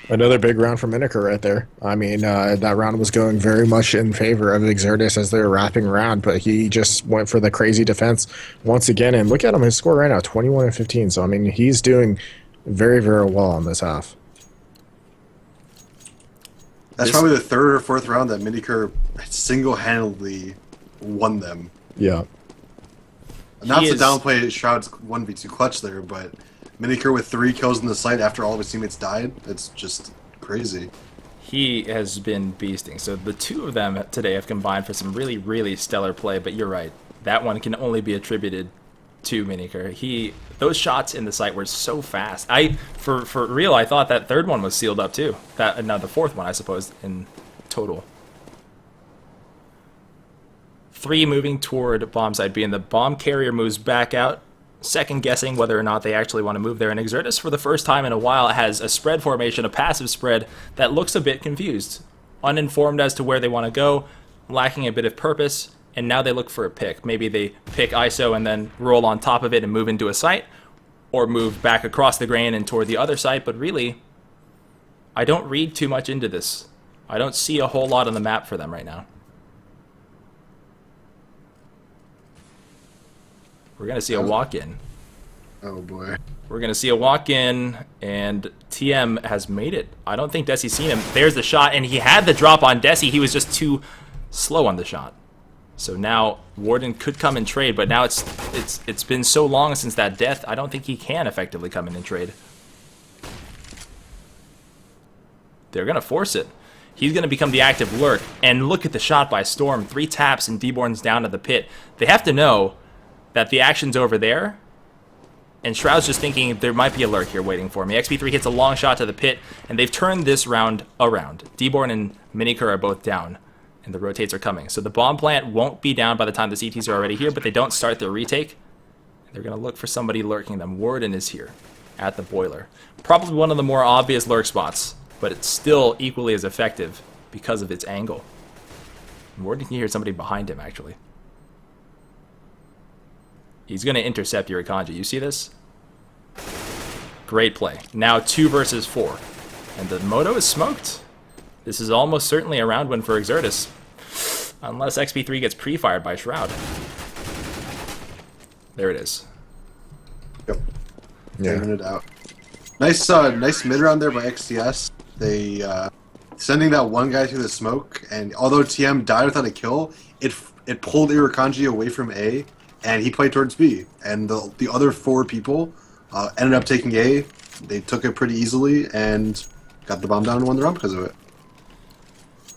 Another big round for Miniker right there. I mean, that round was going very much in favor of Exertus as they were wrapping around, but he just went for the crazy defense once again. And look at him, his score right now, 21-15. So, I mean, he's doing very, very well on this half. That's probably the 3rd or 4th round that Miniker single-handedly won them. Yeah. Not to downplay Shroud's 1v2 clutch there, but Miniker with 3 kills in the site after all of his teammates died, it's just crazy. He has been beasting. So the 2 of them today have combined for some really, really stellar play, but you're right. That one can only be attributed to Miniker. Those shots in the site were so fast. For real, I thought that 3rd one was sealed up too. No, the 4th one, I suppose, in total. 3 moving toward bomb site B, and the bomb carrier moves back out, second guessing whether or not they actually want to move there. And Exertus, for the first time in a while, has a spread formation, a passive spread, that looks a bit confused. Uninformed as to where they want to go, lacking a bit of purpose, and now they look for a pick. Maybe they pick ISO and then roll on top of it and move into a site, or move back across the grain and toward the other site, but really, I don't read too much into this. I don't see a whole lot on the map for them right now. We're going to see a walk-in. Oh boy. We're going to see a walk-in, and TM has made it. I don't think Desi's seen him. There's the shot, and he had the drop on Desi. He was just too slow on the shot. So now Warden could come and trade, but now it's been so long since that death, I don't think he can effectively come in and trade. They're going to force it. He's going to become the active lurk, and look at the shot by Storm. 3 taps, and Deborn's down to the pit. They have to know that the action's over there, and Shroud's just thinking there might be a lurk here waiting for me. XP3 hits a long shot to the pit, and they've turned this round around. Deborn and Miniker are both down, and the rotates are coming. So the bomb plant won't be down by the time the CTs are already here, but they don't start their retake. They're going to look for somebody lurking them. Warden is here at the boiler. Probably one of the more obvious lurk spots, but it's still equally as effective because of its angle. And Warden can hear somebody behind him, actually. He's going to intercept Irakanji. You see this? Great play. Now 2 versus 4. And the Moto is smoked. This is almost certainly a round win for Exertus. Unless XP3 gets pre-fired by Shroud. There it is. Yep. Yeah. Taking it out. Nice mid round there by XTS. They sending that one guy through the smoke, and although TM died without a kill, it pulled Irakanji away from A, and he played towards B. And the other 4 people ended up taking A. They took it pretty easily and got the bomb down and won the round because of it.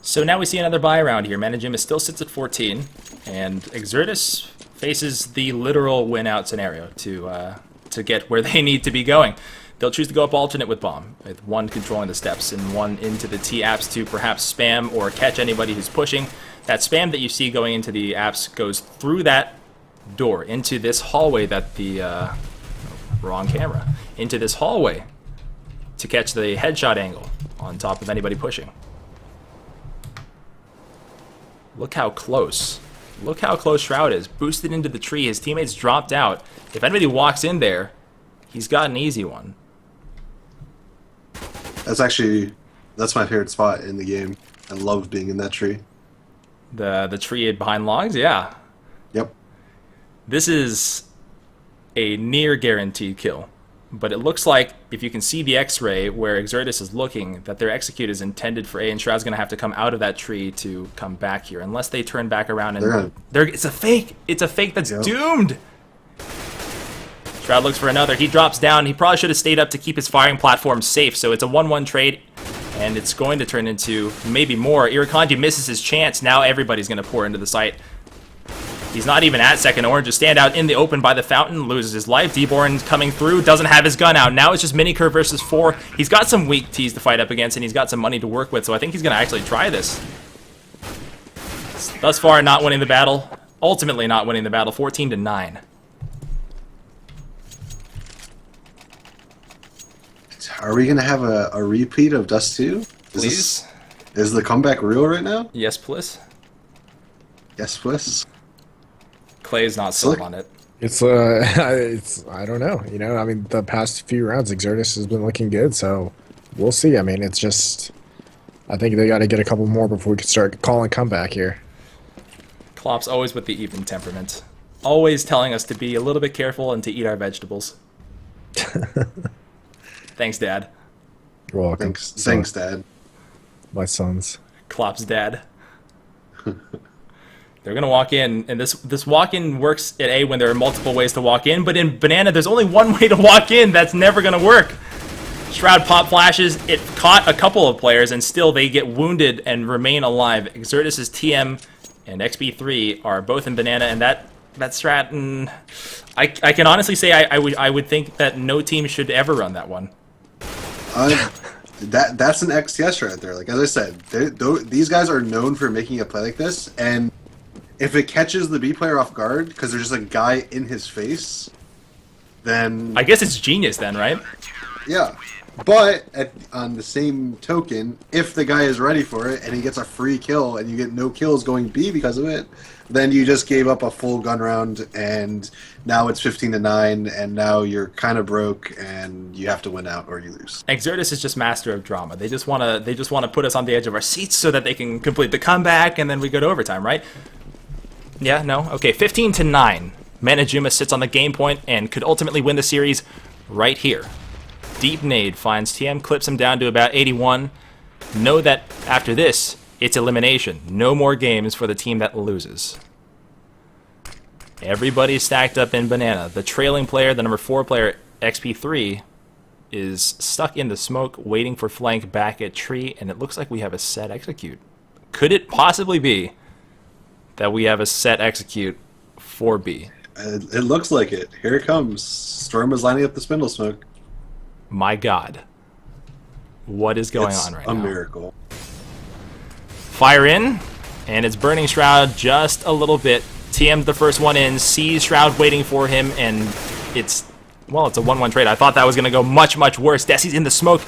So now we see another buy round here. Manajuma still sits at 14, and Exertus faces the literal win-out scenario to get where they need to be going. They'll choose to go up alternate with bomb, with one controlling the steps and one into the T-apps to perhaps spam or catch anybody who's pushing. That spam that you see going into the apps goes through that door into this hallway that the... wrong camera. Into this hallway to catch the headshot angle on top of anybody pushing. Look how close. Look how close Shroud is. Boosted into the tree. His teammates dropped out. If anybody walks in there, he's got an easy one. That's my favorite spot in the game. I love being in that tree. The tree behind logs? Yeah. Yep. This is a near guaranteed kill. But it looks like, if you can see the X-ray where Exertus is looking, that their execute is intended for A, and Shroud's going to have to come out of that tree to come back here, unless they turn back around and... It's a fake! It's a fake that's doomed! Shroud looks for another. He drops down. He probably should have stayed up to keep his firing platform safe, so it's a 1-1 trade, and it's going to turn into maybe more. Irakanji misses his chance. Now everybody's going to pour into the site. He's not even at second orange. Just stand out in the open by the fountain, loses his life. D-Born coming through, doesn't have his gun out. Now it's just Minicurve versus 4. He's got some weak T's to fight up against, and he's got some money to work with, so I think he's going to actually try this. Thus far, not winning the battle. Ultimately not winning the battle, 14-9. Are we going to have a repeat of Dust 2? Please? Is the comeback real right now? Yes, please. Yes, please. Clay's not sold on it. It's I don't know. You know, I mean, the past few rounds, Exertus has been looking good, so we'll see. I mean, it's just, I think they got to get a couple more before we can start calling comeback here. Klopp's always with the even temperament. Always telling us to be a little bit careful and to eat our vegetables. Thanks, Dad. You're welcome. Thanks, Dad. My sons. Klopp's dad. They're going to walk in, and this walk-in works at A when there are multiple ways to walk in, but in Banana, there's only one way to walk in. That's never going to work. Shroud pop flashes. It caught a couple of players, and still they get wounded and remain alive. Exertus' TM and XP3 are both in Banana, and that strat, I can honestly say I would think that no team should ever run that one. That's an XTS right there. Like, as I said, these guys are known for making a play like this, and if it catches the B player off guard because there's just a guy in his face, then... I guess it's genius then, right? Yeah. But, on the same token, if the guy is ready for it and he gets a free kill and you get no kills going B because of it, then you just gave up a full gun round and now it's 15-9 and now you're kind of broke and you have to win out or you lose. Exertus is just master of drama. They just want to put us on the edge of our seats so that they can complete the comeback and then we go to overtime, right? Yeah, no? Okay, 15-9. Manajuma sits on the game point and could ultimately win the series right here. Deep nade finds TM, clips him down to about 81. Know that after this, it's elimination. No more games for the team that loses. Everybody's stacked up in Banana. The trailing player, the number 4 player, XP3, is stuck in the smoke, waiting for flank back at tree, and it looks like we have a set execute. Could it possibly be that we have a set execute for B? It looks like it. Here it comes. Storm is lining up the spindle smoke. My God. What is going on right now? It's a miracle. Fire in, and it's burning Shroud just a little bit. TM's the first one in, sees Shroud waiting for him, and it's a 1-1 trade. I thought that was going to go much, much worse. Desi's in the smoke.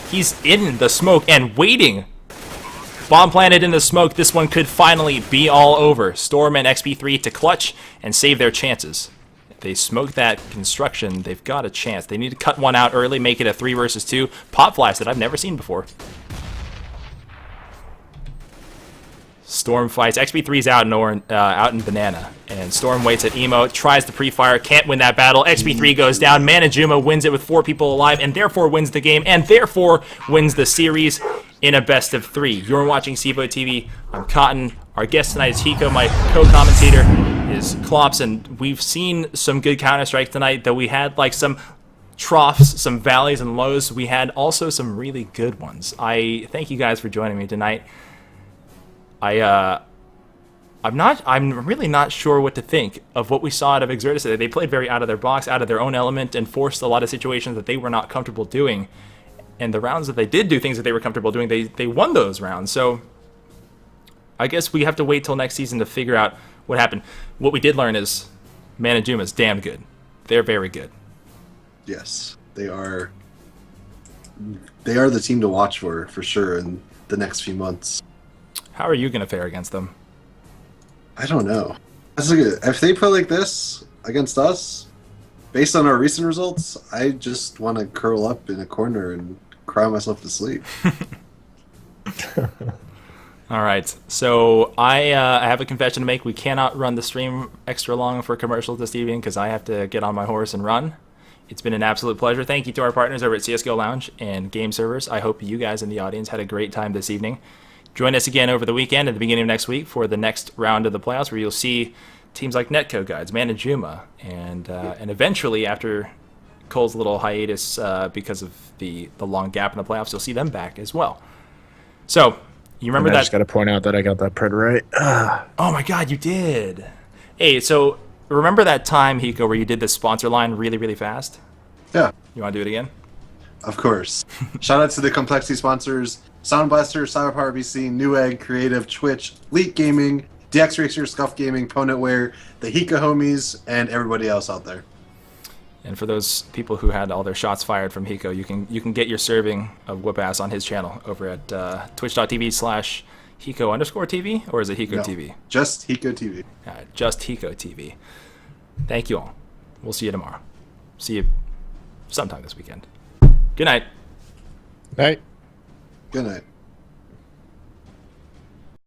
He's in the smoke and waiting. Bomb planted in the smoke. This one could finally be all over. Storm and XP3 to clutch and save their chances. If they smoke that construction, they've got a chance. They need to cut one out early, make it a 3 versus 2. Pop flash that I've never seen before. Storm fights. XP3's out in Banana, and Storm waits at Emo, tries to pre-fire, can't win that battle. XP3 goes down. Manajuma wins it with 4 people alive, and therefore wins the game, and therefore wins the series. in a best of 3. You're watching CEVO TV. I'm Cotton. Our guest tonight is Hiko. My co-commentator is Klops, and we've seen some good Counter-Strike tonight, though we had like some troughs, some valleys and lows. We had also some really good ones. I thank you guys for joining me tonight. I'm really not sure what to think of what we saw out of Exertus today. They played very out of their box, out of their own element, and forced a lot of situations that they were not comfortable doing. And the rounds that they did do things that they were comfortable doing, they won those rounds. So I guess we have to wait till next season to figure out what happened. What we did learn is Manajuma is damn good. They're very good. Yes, they are. They are the team to watch for sure in the next few months. How are you going to fare against them? I don't know. If they play like this against us, based on our recent results, I just want to curl up in a corner and cry myself to sleep. All right, so I have a confession to make. We cannot run the stream extra long for commercials this evening because I have to get on my horse and run. It's been an absolute pleasure. Thank you to our partners over at CSGO Lounge and Game Servers. I hope you guys in the audience had a great time this evening. Join us again over the weekend at the beginning of next week for the next round of the playoffs, where you'll see teams like Netcode Guides, Manajuma, and eventually, after Cole's little hiatus because of the long gap in the playoffs, you'll see them back as well. So, you remember that? I just got to point out that I got that pred right. Oh my God, you did! Hey, so remember that time, Hiko, where you did the sponsor line really, really fast? Yeah. You want to do it again? Of course. Shout out to the Complexity sponsors: Sound Blaster, Cyberpower BC, Newegg, Creative, Twitch, Leak Gaming, DX Racer, Scuff Gaming, Ponentware, the Hika homies, and everybody else out there. And for those people who had all their shots fired from Hiko, you can get your serving of whoop ass on his channel over at twitch.tv/Hiko_TV, or is it Hiko No, TV? just Hiko TV. Just Hiko TV. Thank you all. We'll see you tomorrow. See you sometime this weekend. Good night. Night. Good night.